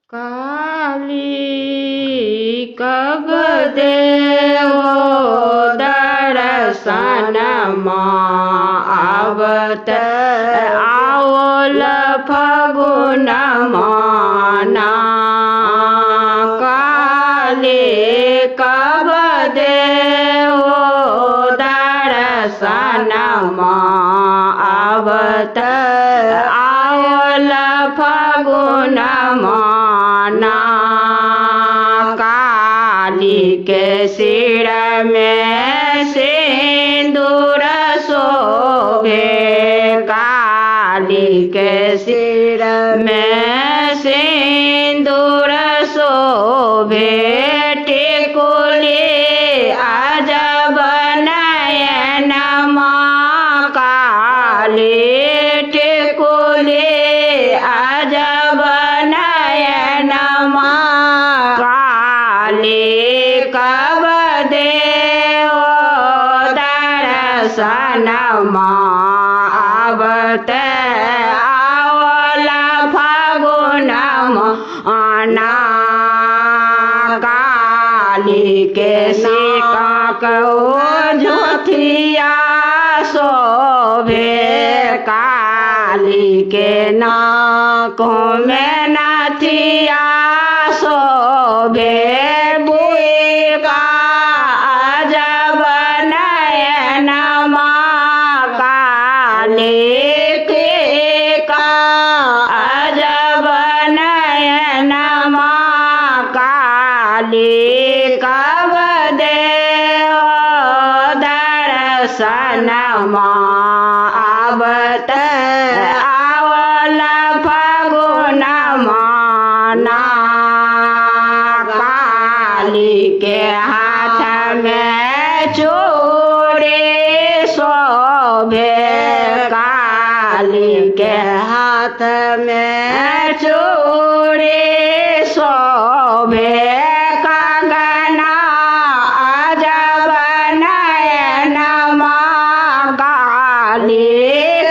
काली कब देवो दर्शनमा आवत आवल फगुनमा काली कब देवो दर्शनमा आवत आवल फगुनमा काली के सिर में सिंदूर शोभे काली के सिर में सिंदूर शोभे टिकुली अजब नयनमा काली टिकुली अजब नयनमा काली कब देवो दर्शनमा आवत आवल फगुनमा काली के सिका कहो जोथिया शोभे काली के नाकों में नाथिया शोभे बुई का अजब नयनमा काली के का अजब नयनमा काली कब देवो दर्शनमा आवत आवल फगुनमा काली के हाथ में चूड़ी शोभे काली के हाथ में चूड़ी शोभे कंगना अजब नयनमा काली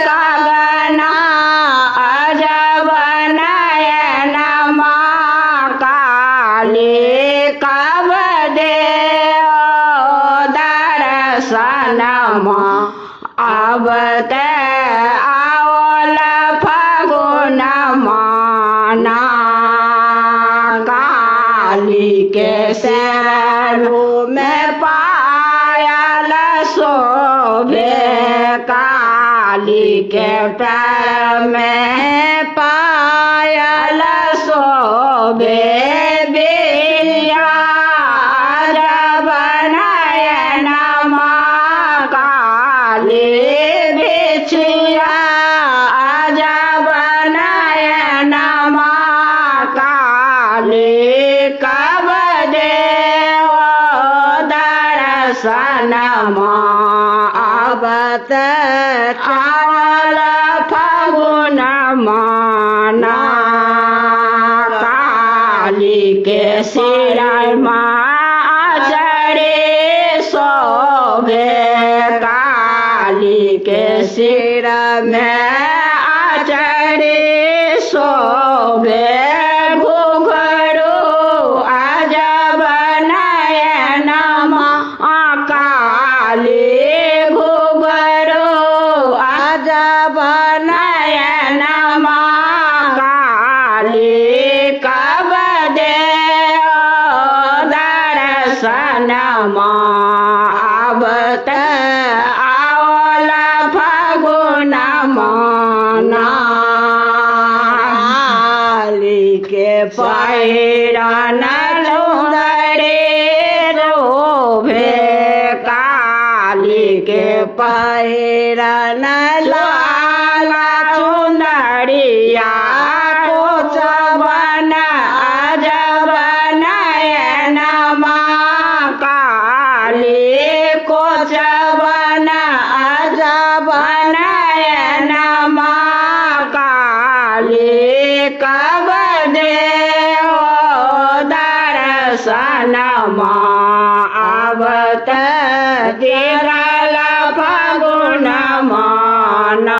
कंगना अजब नयनमा काली कब देवो दर्शनमा आवत आवल फगुनमा काली के सिर में पायल शोभे काली के पैर में पायल शोभे बिया अजब नयनमा काली बिछिया अजब नयनमा काली कब देवो दर्शनमा आवत आवल फगुनमा काली के सिर चढ़े शोभे काली के सिर में चढ़े शोभे घुघरू अजब नयनमा काली घुघरू अजब नयनमा काली कब देवो दर्शनमा आवत आवल फगुनमा काली के पैरन लुंदरे रोभे काली के पैरन लाल चुनरिया कोचवन अजब नयनमा काली कोचवन अजब नयनमा काली कब देवो दर्शनमा आवत दे